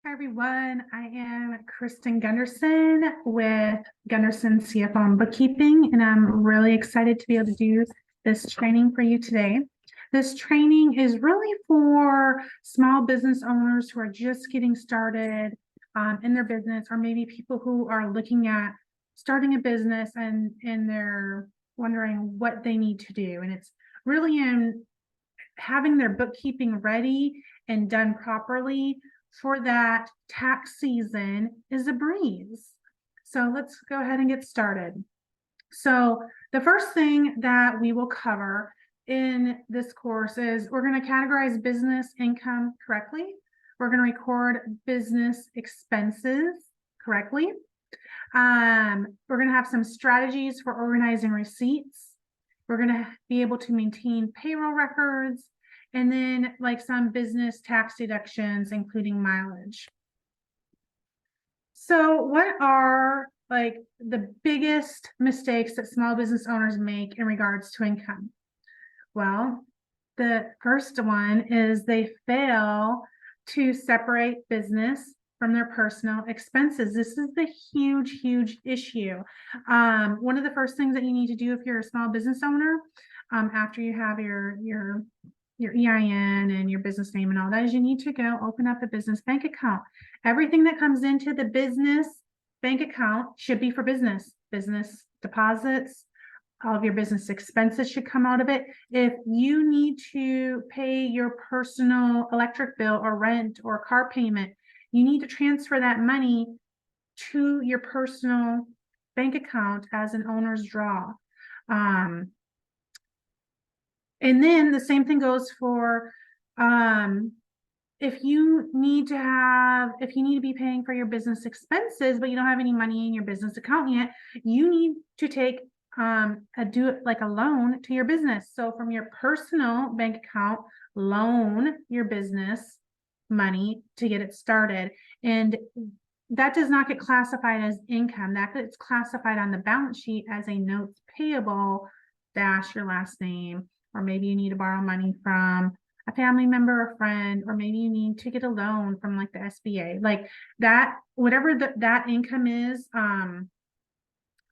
Hi everyone, I am Kristen Gunderson with Gunderson CFO and Bookkeeping, and I'm really excited to be able to do this training for you today. This training is really for small business owners who are just getting started in their business, or maybe people who are looking at starting a business and they're wondering what they need to do. And it's really in having their bookkeeping ready and done properly for that tax season is a breeze. So let's go ahead and get started. So the first thing that we will cover in this course is we're going to categorize business income correctly. We're going to record business expenses correctly. We're going to have some strategies for organizing receipts. We're going to be able to maintain payroll records, and then like some business tax deductions, including mileage. So what are like the biggest mistakes that small business owners make in regards to income? Well, the first one is they fail to separate business from their personal expenses. This is the huge issue. One of the first things that you need to do if you're a small business owner, after you have your EIN and your business name and all that, is you need to go open up a business bank account. Everything that comes into the business bank account should be for business deposits. All of your business expenses should come out of it. If you need to pay your personal electric bill or rent or car payment, you need to transfer that money to your personal bank account as an owner's draw. And then the same thing goes for if you need to be paying for your business expenses, but you don't have any money in your business account yet, you need to take a loan to your business. So from your personal bank account, loan your business money to get it started. And that does not get classified as income. That gets classified on the balance sheet as a notes payable dash your last name. Or maybe you need to borrow money from a family member or friend, or maybe you need to get a loan from like the SBA, like that, whatever that income is,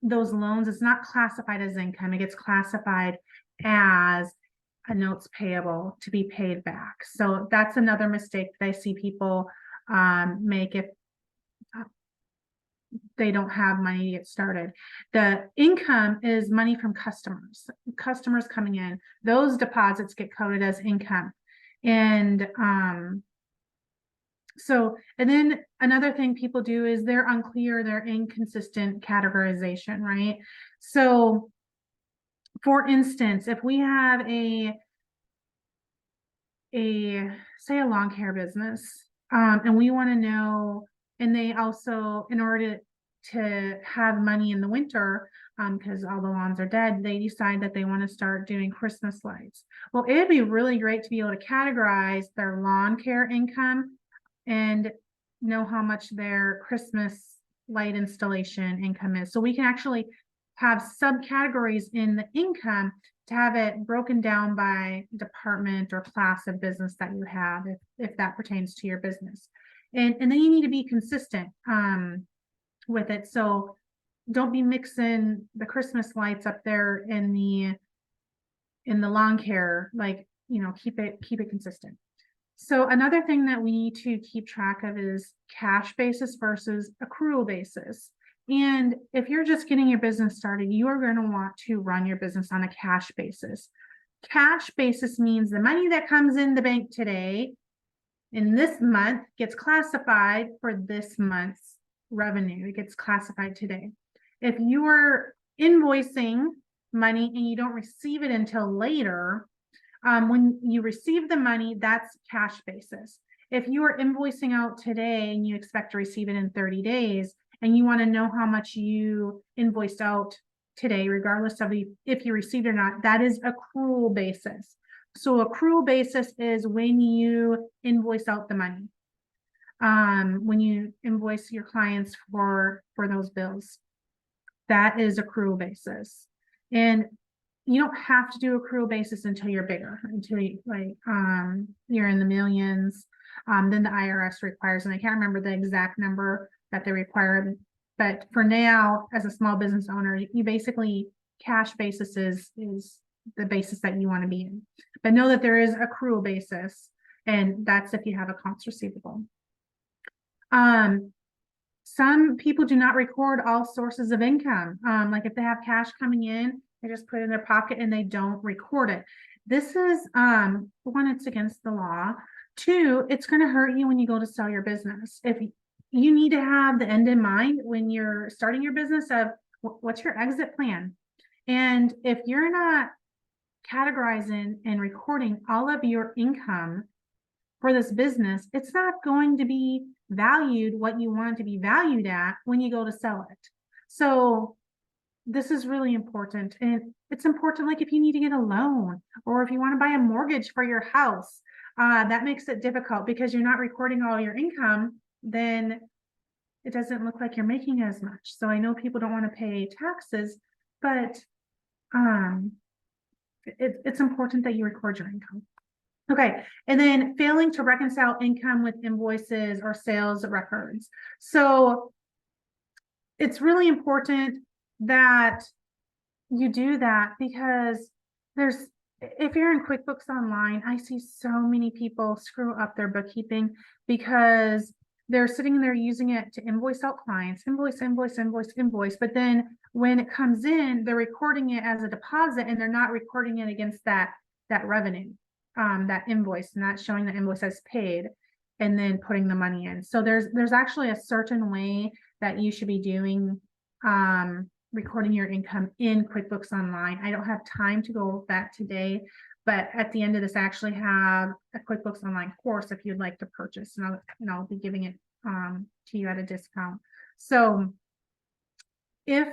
those loans, it's not classified as income. It gets classified as a notes payable to be paid back. So that's another mistake that I see people make if they don't have money to get started. The income is money from customers coming in. Those deposits get coded as income. And and then another thing people do is they're unclear, they're inconsistent categorization, right? So for instance, if we have say a lawn care business, and we want to know, and they also, in order to have money in the winter, because all the lawns are dead, they decide that they want to start doing Christmas lights. Well, it'd be really great to be able to categorize their lawn care income and know how much their Christmas light installation income is. So we can actually have subcategories in the income to have it broken down by department or class of business that you have, if that pertains to your business. And then you need to be consistent with it. So don't be mixing the Christmas lights up there in the lawn care, like, keep it consistent. So another thing that we need to keep track of is cash basis versus accrual basis. And if you're just getting your business started, you are going to want to run your business on a cash basis. Cash basis means the money that comes in the bank today in this month gets classified for this month's revenue. It gets classified today. If you are invoicing money and you don't receive it until later, when you receive the money, that's cash basis. If you are invoicing out today and you expect to receive it in 30 days, and you want to know how much you invoiced out today, regardless of if you received or not, that is accrual basis. So accrual basis is when you invoice out the money, when you invoice your clients for those bills. That is accrual basis. And you don't have to do accrual basis until you're bigger, until you're in the millions. than the IRS requires. And I can't remember the exact number that they require, but for now, as a small business owner, you basically cash basis is the basis that you want to be in. But know that there is accrual basis, and that's if you have accounts receivable. Some people do not record all sources of income. Like if they have cash coming in, they just put it in their pocket and they don't record it. This is one, it's against the law. Two, it's going to hurt you when you go to sell your business. If you need to have the end in mind when you're starting your business of what's your exit plan. And if you're not categorizing and recording all of your income for this business, it's not going to be valued what you want it to be valued at when you go to sell it. So this is really important. And it's important, like if you need to get a loan or if you want to buy a mortgage for your house, that makes it difficult because you're not recording all your income, then it doesn't look like you're making as much. So I know people don't want to pay taxes, but it's important that you record your income. Okay, and then failing to reconcile income with invoices or sales records. So it's really important that you do that because if you're in QuickBooks Online, I see so many people screw up their bookkeeping because they're sitting there using it to invoice out clients, invoice, but then when it comes in, they're recording it as a deposit and they're not recording it against that revenue. That invoice, not showing the invoice as paid and then putting the money in. So there's actually a certain way that you should be doing recording your income in QuickBooks Online. I don't have time to go over that today, but at the end of this, I actually have a QuickBooks Online course if you'd like to purchase, and I'll be giving it to you at a discount. So if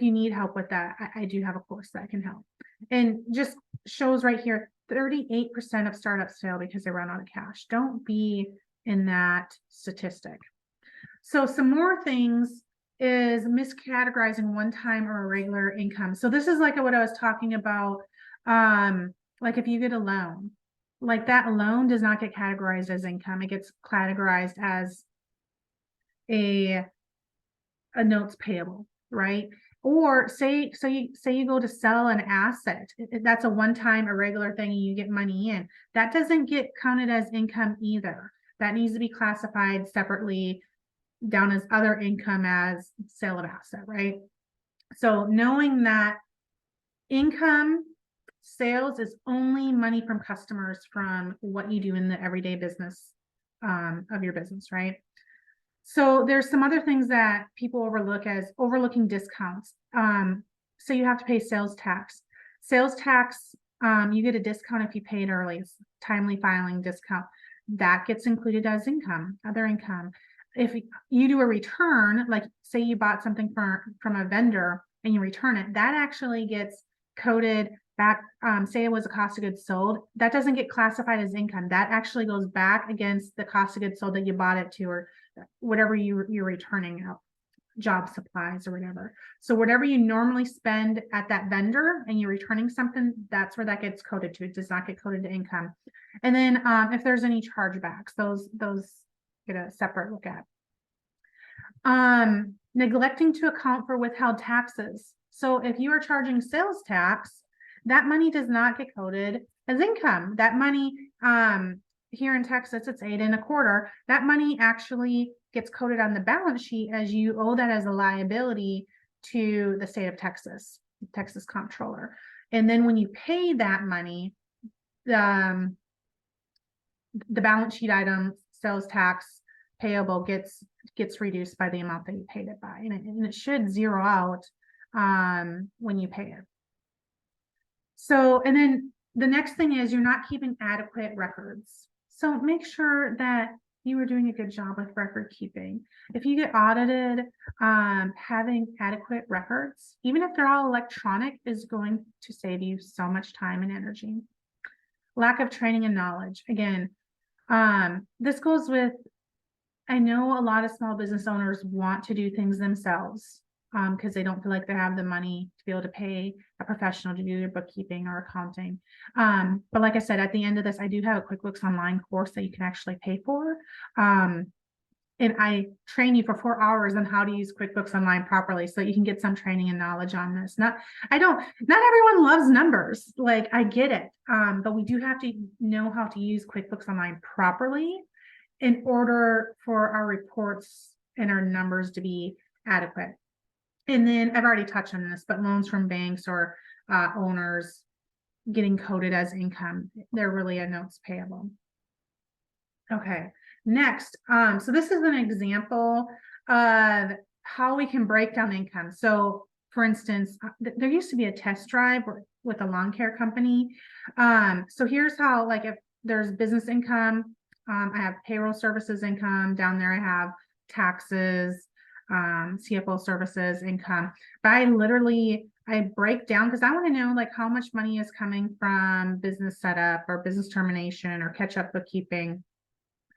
you need help with that, I do have a course that can help. And just shows right here, 38% of startups fail because they run out of cash. Don't be in that statistic. So some more things is miscategorizing one-time or irregular income. So this is like what I was talking about. Like if you get a loan, like that loan does not get categorized as income. It gets categorized as a notes payable, right? Or say you go to sell an asset, that's a one-time irregular thing and you get money in. That doesn't get counted as income either. That needs to be classified separately down as other income as sale of asset, right? So knowing that income sales is only money from customers from what you do in the everyday business of your business, right? So there's some other things that people overlook as overlooking discounts. So you have to pay sales tax. Sales tax, you get a discount if you pay it early. It's timely filing discount. That gets included as income, other income. If you do a return, like say you bought something from a vendor and you return it, that actually gets coded back. Say it was a cost of goods sold. That doesn't get classified as income. That actually goes back against the cost of goods sold that you bought it to, or whatever you're returning out, job supplies or whatever. So whatever you normally spend at that vendor and you're returning something, that's where that gets coded to. It does not get coded to income. And then if there's any chargebacks, those get a separate look at. Neglecting to account for withheld taxes. So if you are charging sales tax, that money does not get coded as income. That money, here in Texas, it's 8 1/4. That money actually gets coded on the balance sheet as you owe that as a liability to the state of Texas, Texas Comptroller. And then when you pay that money, the balance sheet item, sales tax payable gets reduced by the amount that you paid it by, and it should zero out when you pay it. So, and then the next thing is you're not keeping adequate records. So make sure that you are doing a good job with record keeping. If you get audited, having adequate records, even if they're all electronic, is going to save you so much time and energy. Lack of training and knowledge. Again, this goes with, I know a lot of small business owners want to do things themselves. because they don't feel like they have the money to be able to pay a professional to do their bookkeeping or accounting. But like I said, at the end of this, I do have a QuickBooks Online course that you can actually pay for. And I train you for 4 hours on how to use QuickBooks Online properly so that you can get some training and knowledge on this. Not everyone loves numbers. Like, I get it. But we do have to know how to use QuickBooks Online properly in order for our reports and our numbers to be adequate. And then I've already touched on this, but loans from banks or owners getting coded as income, they're really a notes payable. Okay, next, so this is an example of how we can break down income. So for instance, there used to be a test drive with a lawn care company. So here's how, like, if there's business income, I have payroll services income. Down there I have taxes, CFO services income. But I break down because I want to know, like, how much money is coming from business setup or business termination or catch-up bookkeeping,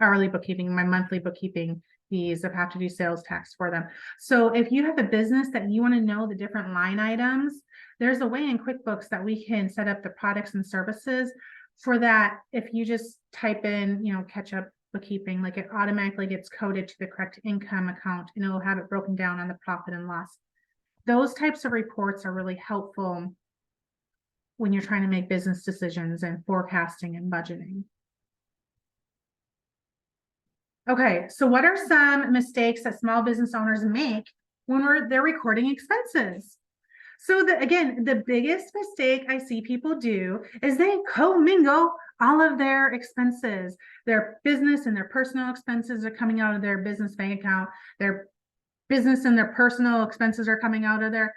hourly bookkeeping, my monthly bookkeeping fees if I have to do sales tax for them. So if you have a business that you want to know the different line items, there's a way in QuickBooks that we can set up the products and services for that. If you just type in, catch-up bookkeeping, like, it automatically gets coded to the correct income account and it'll have it broken down on the profit and loss. Those types of reports are really helpful when you're trying to make business decisions and forecasting and budgeting. Okay, so what are some mistakes that small business owners make when they're recording expenses? So again, the biggest mistake I see people do is they commingle all of their expenses. Their business and their personal expenses are coming out of their business bank account. Their business and their personal expenses are coming out of their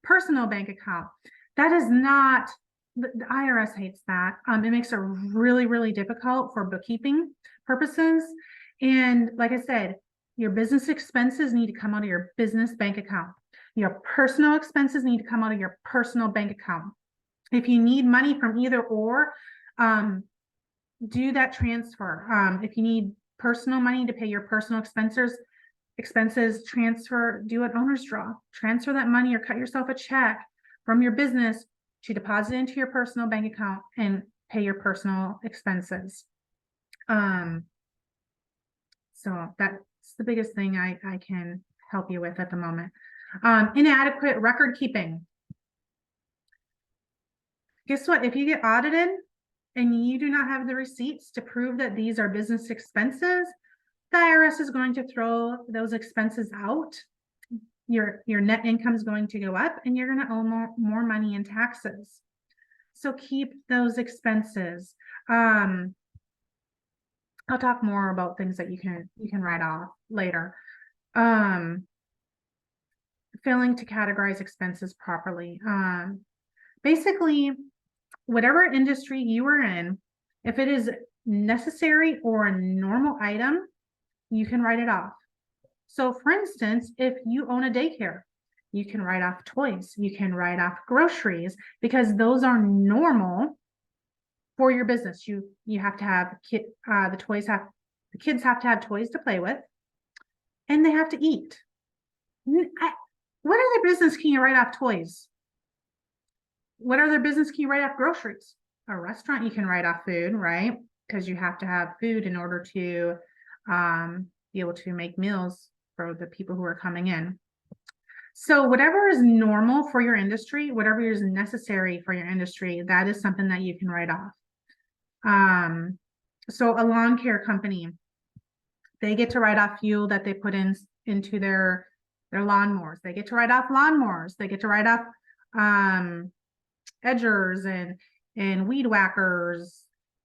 personal bank account. That is not, the IRS hates that. It makes it really, really difficult for bookkeeping purposes. And like I said, your business expenses need to come out of your business bank account. Your personal expenses need to come out of your personal bank account. If you need money from either or, do that transfer. If you need personal money to pay your personal expenses, do an owner's draw. Transfer that money or cut yourself a check from your business to deposit into your personal bank account and pay your personal expenses. So that's the biggest thing I can help you with at the moment. Inadequate record keeping. Guess what? If you get audited and you do not have the receipts to prove that these are business expenses, the IRS is going to throw those expenses out. Your net income is going to go up and you're going to owe more money in taxes. So keep those expenses. I'll talk more about things that you can write off later. Failing to categorize expenses properly. Basically, whatever industry you are in, if it is necessary or a normal item, you can write it off. So for instance, if you own a daycare, you can write off toys, you can write off groceries, because those are normal for your business. You have to have the kids have to have toys to play with, and they have to eat. What other business can you write off toys? What other business can you write off groceries? A restaurant, you can write off food, right? Because you have to have food in order to be able to make meals for the people who are coming in. So whatever is normal for your industry, whatever is necessary for your industry, that is something that you can write off. So a lawn care company, they get to write off fuel that they put into their lawnmowers. They get to write off lawnmowers. They get to write off edgers and weed whackers,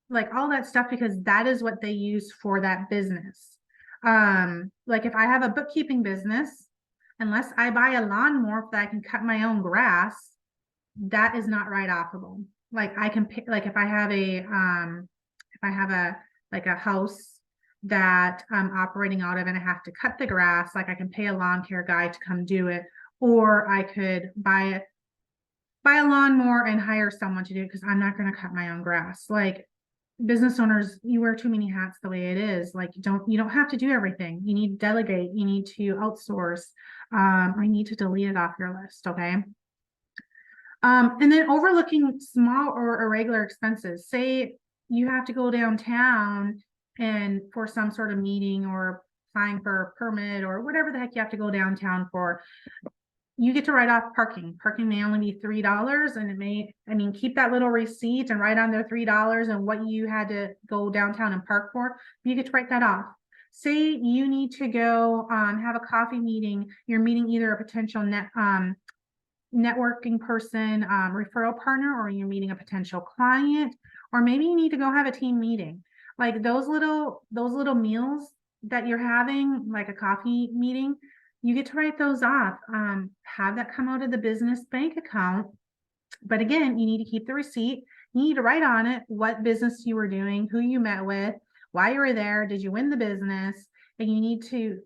like all that stuff, because that is what they use for that business. Like if I have a bookkeeping business, unless I buy a lawnmower that I can cut my own grass, that is not write-offable. Like I can pick, like if I have a house that I'm operating out of and I have to cut the grass, like I can pay a lawn care guy to come do it, or I could buy a lawnmower and hire someone to do it because I'm not going to cut my own grass. Like business owners, you wear too many hats the way it is. Like you don't have to do everything. You need to delegate, you need to outsource. or you need to delete it off your list, okay? And then overlooking small or irregular expenses. Say you have to go downtown and for some sort of meeting or applying for a permit or whatever the heck you have to go downtown for. You get to write off parking. Parking may only be $3, and it may, I mean, keep that little receipt and write on there $3 and what you had to go downtown and park for. You get to write that off. Say you need to go have a coffee meeting. You're meeting either a potential networking person, referral partner, or you're meeting a potential client, or maybe you need to go have a team meeting. Like those little meals that you're having, like a coffee meeting, you get to write those off. Have that come out of the business bank account. But again, you need to keep the receipt. You need to write on it what business you were doing, who you met with, why you were there, did you win the business, and you need to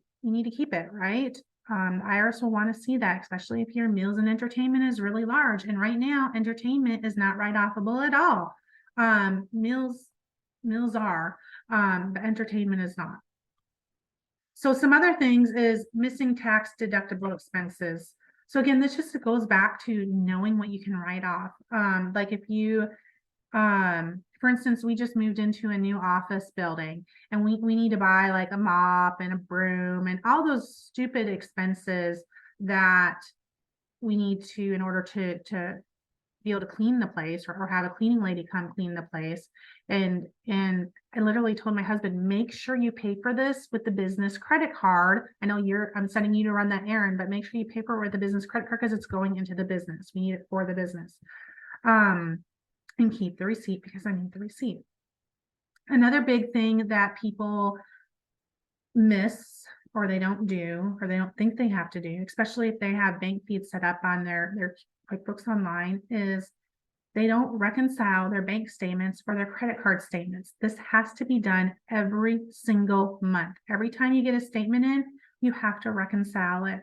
keep it, right? IRS will want to see that, especially if your meals and entertainment is really large. And right now, entertainment is not write-offable at all. Meals are, but entertainment is not. So some other things is missing tax deductible expenses. So again, this just goes back to knowing what you can write off. Like if you, for instance, we just moved into a new office building and we need to buy like a mop and a broom and all those stupid expenses that we need to in order to be able to clean the place or have a cleaning lady come clean the place. And I literally told my husband, make sure you pay for this with the business credit card. I know I'm sending you to run that errand, but make sure you pay for it with the business credit card because it's going into the business. We need it for the business. And keep the receipt because I need the receipt. Another big thing that people miss or they don't do or they don't think they have to do, especially if they have bank feeds set up on their QuickBooks Online, is they don't reconcile their bank statements or their credit card statements. This has to be done every single month. Every time you get a statement in, you have to reconcile it.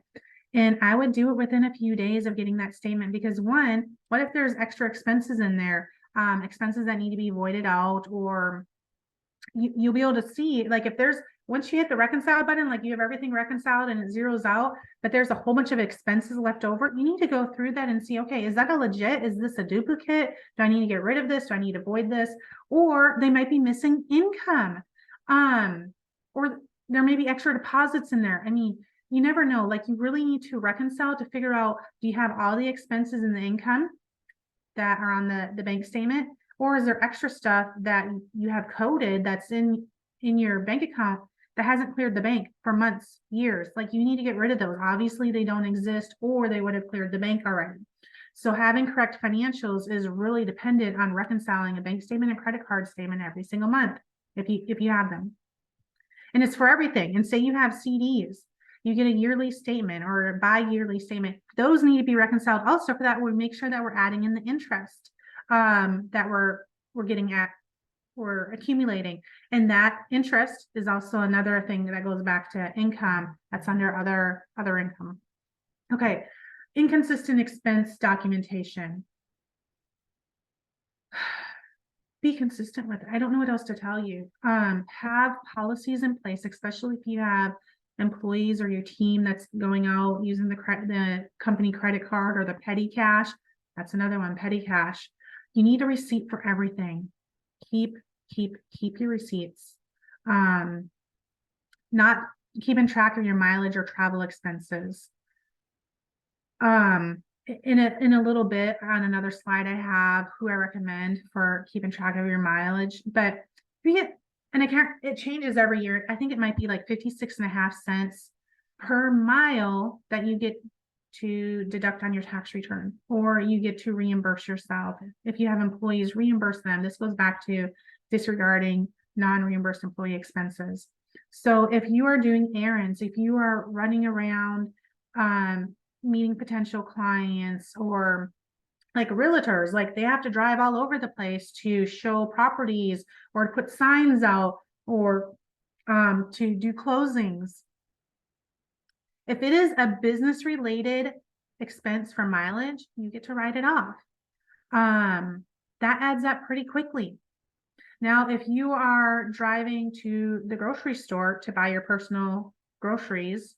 And I would do it within a few days of getting that statement because one, what if there's extra expenses in there, expenses that need to be voided out, or you'll be able to see, like if there's, once you hit the reconcile button, like you have everything reconciled and it zeroes out, but there's a whole bunch of expenses left over, you need to go through that and see, okay, is that a legit? Is this a duplicate? Do I need to get rid of this? Do I need to void this? Or they might be missing income. Or there may be extra deposits in there. I mean, you never know. Like you really need to reconcile to figure out, do you have all the expenses and the income that are on the bank statement? Or is there extra stuff that you have coded that's in your bank account that hasn't cleared the bank for months, years? Like you need to get rid of those. Obviously they don't exist or they would have cleared the bank already. So having correct financials is really dependent on reconciling a bank statement and credit card statement every single month if you have them. And it's for everything. And say you have CDs, you get a yearly statement or a bi-yearly statement. Those need to be reconciled also for that. We make sure that we're adding in the interest that we're getting at, we're accumulating. And that interest is also another thing that goes back to income that's under other income. Okay, inconsistent expense documentation. Be consistent with it. I don't know what else to tell you. Have policies in place, especially if you have employees or your team that's going out using the company credit card or the petty cash. That's another one, petty cash. You need a receipt for everything. Keep your receipts. Not keeping track of your mileage or travel expenses. In a little bit on another slide, I have who I recommend for keeping track of your mileage. But if you get an account, it changes every year. I think it might be like 56.5 cents per mile that you get to deduct on your tax return, or you get to reimburse yourself. If you have employees, reimburse them. This goes back to disregarding non-reimbursed employee expenses. So if you are doing errands, if you are running around meeting potential clients, or like realtors, like they have to drive all over the place to show properties or to put signs out or to do closings. If it is a business related expense for mileage, you get to write it off. That adds up pretty quickly. Now, if you are driving to the grocery store to buy your personal groceries,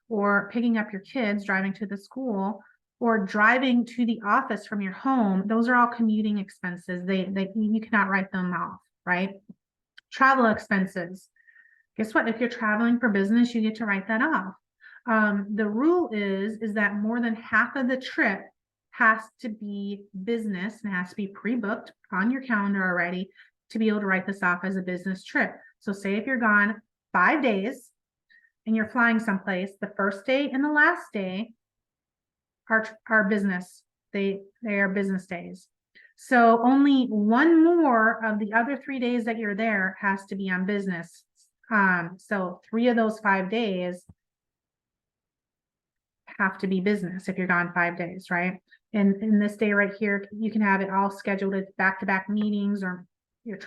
or picking up your kids, driving to the school, or driving to the office from your home, those are all commuting expenses. You cannot write them off, right? Travel expenses. Guess what? If you're traveling for business, you get to write that off. The rule is that more than half of the trip has to be business and has to be pre-booked on your calendar already to be able to write this off as a business trip. So say if you're gone 5 days and you're flying someplace, the first day and the last day are business. They are business days. So only one more of the other 3 days that you're there has to be on business. So 3 of those 5 days have to be business if you're gone 5 days, right? And in this day right here, you can have it all scheduled as back-to-back meetings or your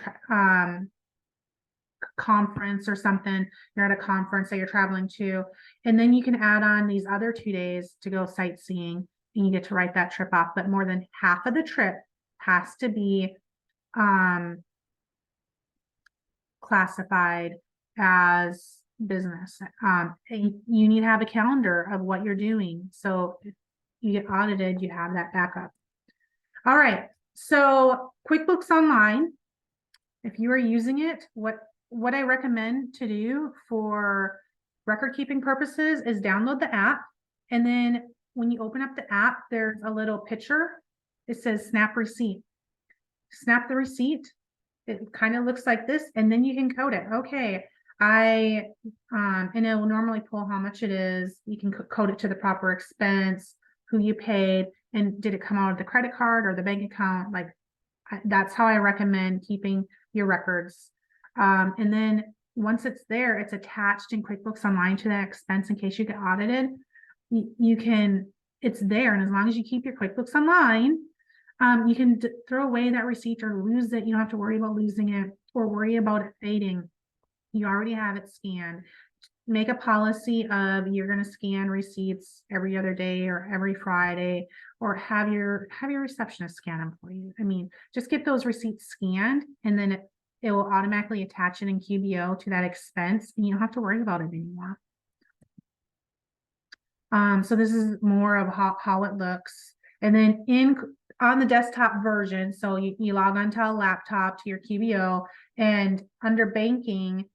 conference or something. You're at a conference that you're traveling to, and then you can add on these other 2 days to go sightseeing, and you get to write that trip off. But more than half of the trip has to be classified as business. You need to have a calendar of what you're doing. So if you get audited, you have that backup. All right. So QuickBooks Online, if you are using it, what I recommend to do for record keeping purposes is download the app. And then when you open up the app, there's a little picture. It says snap receipt. Snap the receipt. It kind of looks like this, and then you can code it. Okay, and it will normally pull how much it is. You can code it to the proper expense, who you paid, and did it come out of the credit card or the bank account? Like that's how I recommend keeping your records. And then once it's there, it's attached in QuickBooks Online to that expense in case you get audited. It's there, and as long as you keep your QuickBooks Online, you can throw away that receipt or lose it. You don't have to worry about losing it or worry about it fading. You already have it scanned. Make a policy of you're going to scan receipts every other day or every Friday, or have your receptionist scan them for you. I mean, just get those receipts scanned, and then it will automatically attach it in QBO to that expense, and you don't have to worry about it anymore. So this is more of how it looks. And then on the desktop version, so you log onto a laptop to your QBO, and under banking,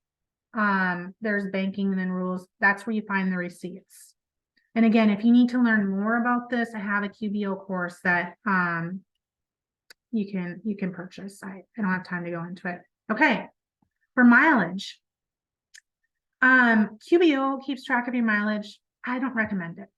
there's banking and then rules. That's where you find the receipts. And again, if you need to learn more about this, I have a QBO course that you can purchase. I don't have time to go into it. Okay, for mileage, QBO keeps track of your mileage. I don't recommend it.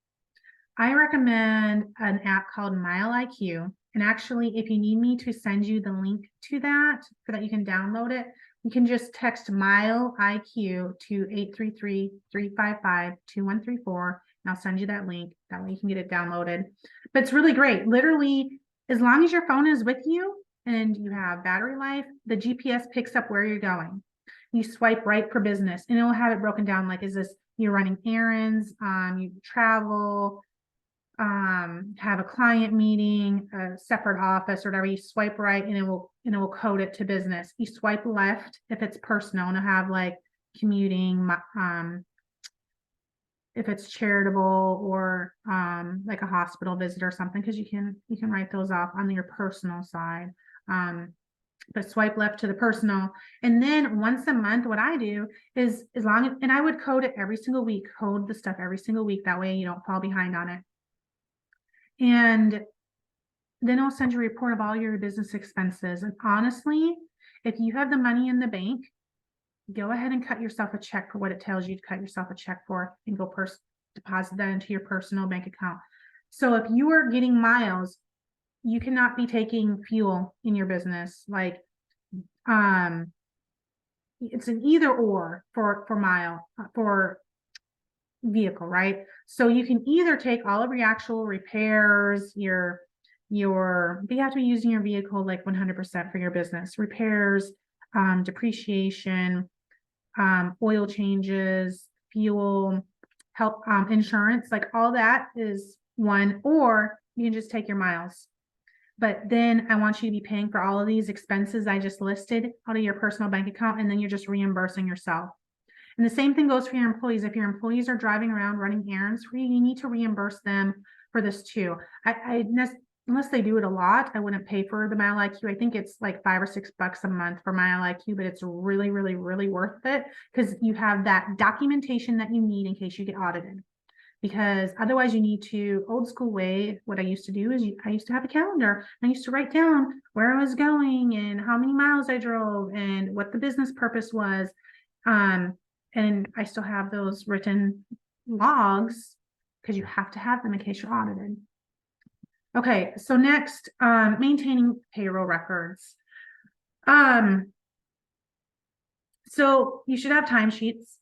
I recommend an app called Mile IQ. And actually, if you need me to send you the link to that so that you can download it, you can just text Mile IQ to 833-355-2134, and I'll send you that link. That way you can get it downloaded. But it's really great. Literally, as long as your phone is with you and you have battery life, the GPS picks up where you're going. You swipe right for business, and it will have it broken down like, is this you're running errands, you travel, have a client meeting, a separate office or whatever. You swipe right, and it will code it to business. You swipe left if it's personal, and have like commuting, if it's charitable or like a hospital visit or something, because you can write those off on your personal side. But swipe left to the personal. And then once a month, what I do is, and I would code it every single week, code the stuff every single week. That way you don't fall behind on it. And then I'll send you a report of all your business expenses. And honestly, if you have the money in the bank, go ahead and cut yourself a check for what it tells you to cut yourself a check for, and go deposit that into your personal bank account. So if you are getting miles, you cannot be taking fuel in your business. Like, it's an either or for mile, for vehicle, right? So you can either take all of your actual repairs, but you have to be using your vehicle like 100% for your business, repairs, depreciation, oil changes, fuel, health, insurance, like all that is one, or you can just take your miles. But then I want you to be paying for all of these expenses I just listed out of your personal bank account, and then you're just reimbursing yourself. And the same thing goes for your employees. If your employees are driving around running errands for you, you need to reimburse them for this too. Unless they do it a lot, I wouldn't pay for the Mile IQ. I think it's like $5 or $6 a month for Mile IQ, but it's really, really, really worth it because you have that documentation that you need in case you get audited. Because otherwise you need to, old school way, what I used to do is I used to have a calendar. I used to write down where I was going and how many miles I drove and what the business purpose was. And I still have those written logs because you have to have them in case you're audited. Okay, so next, maintaining payroll records. So you should have timesheets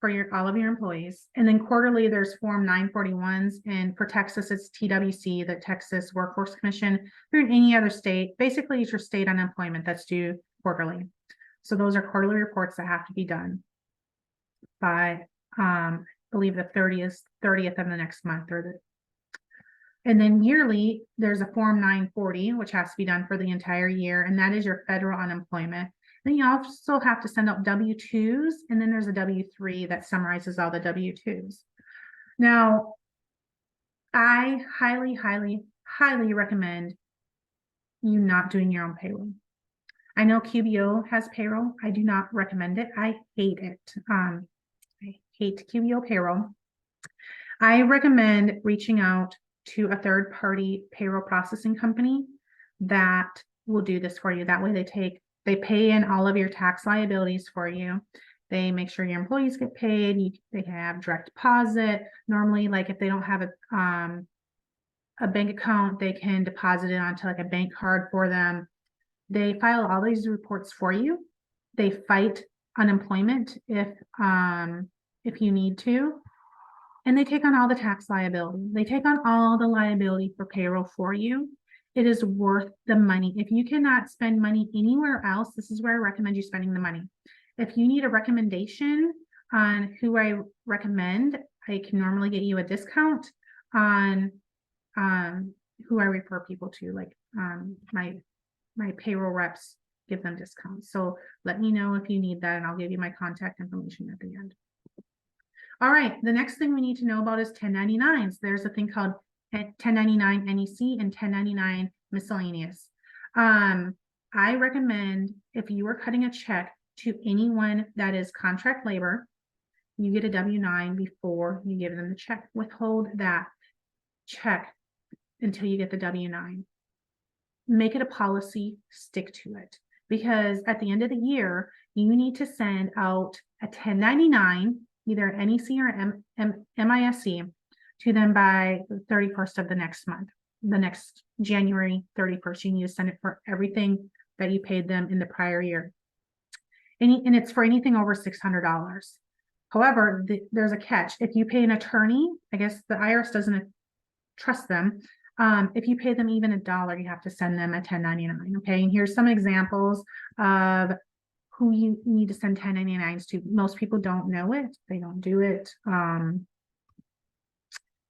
for all of your employees. And then quarterly, there's Form 941s. And for Texas, it's TWC, the Texas Workforce Commission. If you're in any other state, basically it's your state unemployment that's due quarterly. So those are quarterly reports that have to be done by, I believe the 30th of the next month and then yearly, there's a Form 940, which has to be done for the entire year, and that is your federal unemployment. Then you also have to send out W-2s, and then there's a W-3 that summarizes all the W-2s. Now, I highly, highly, highly recommend you not doing your own payroll. I know QBO has payroll. I do not recommend it. I hate it. I hate QBO payroll. I recommend reaching out to a third-party payroll processing company that will do this for you. That way they pay in all of your tax liabilities for you. They make sure your employees get paid. They have direct deposit. Normally, like if they don't have a bank account, they can deposit it onto like a bank card for them. They file all these reports for you. They fight unemployment if you need to. And they take on all the tax liability. They take on all the liability for payroll for you. It is worth the money. If you cannot spend money anywhere else, this is where I recommend you spending the money. If you need a recommendation on who I recommend, I can normally get you a discount on who I refer people to, like my payroll reps give them discounts. So let me know if you need that and I'll give you my contact information at the end. All right, the next thing we need to know about is 1099s. There's a thing called 1099 NEC and 1099 miscellaneous. I recommend if you are cutting a check to anyone that is contract labor, you get a W-9 before you give them the check. Withhold that check until you get the W-9. Make it a policy, stick to it. Because at the end of the year, you need to send out a 1099, either NEC or MISC, to them by the 31st of the next month. The next January 31st, you need to send it for everything that you paid them in the prior year. And it's for anything over $600. However, there's a catch. If you pay an attorney, I guess the IRS doesn't trust them. If you pay them even $1, you have to send them a 1099. Okay, and here's some examples of who you need to send 1099s to. Most people don't know it. They don't do it.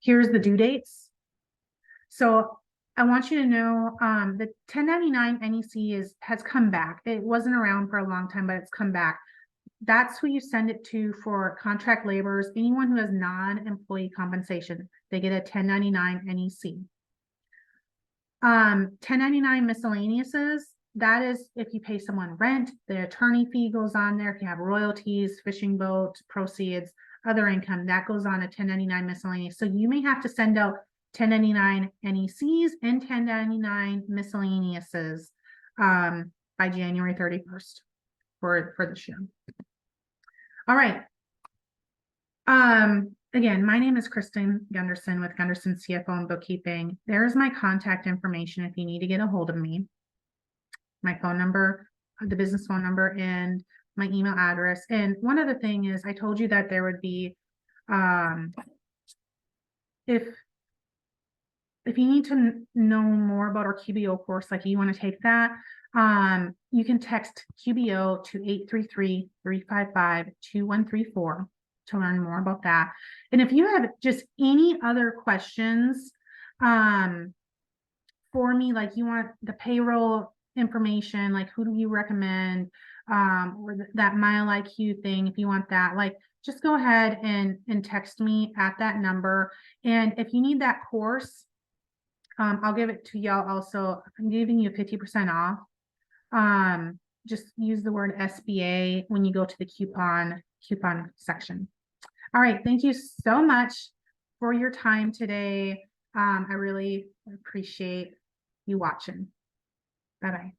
Here's the due dates. So I want you to know the 1099 NEC has come back. It wasn't around for a long time, but it's come back. That's who you send it to for contract laborers. Anyone who has non-employee compensation, they get a 1099 NEC. 1099 miscellaneouses, that is if you pay someone rent, the attorney fee goes on there. If you have royalties, fishing boat proceeds, other income, that goes on a 1099 miscellaneous. So you may have to send out 1099 NECs and 1099 miscellaneouses by January 31st for this year. All right. Again, my name is Kristen Gunderson with Gunderson CFO and Bookkeeping. There's my contact information if you need to get a hold of me. My phone number, the business phone number, and my email address. And one other thing is I told you that there would be, if you need to know more about our QBO course, like you want to take that, you can text QBO to 833-355-2134 to learn more about that. And if you have just any other questions for me, like you want the payroll information, like who do you recommend, or that Mile IQ thing, if you want that, like just go ahead and text me at that number. And if you need that course, I'll give it to y'all also. I'm giving you 50% off. Just use the word SBA when you go to the coupon section. All right, thank you so much for your time today. I really appreciate you watching. Bye-bye.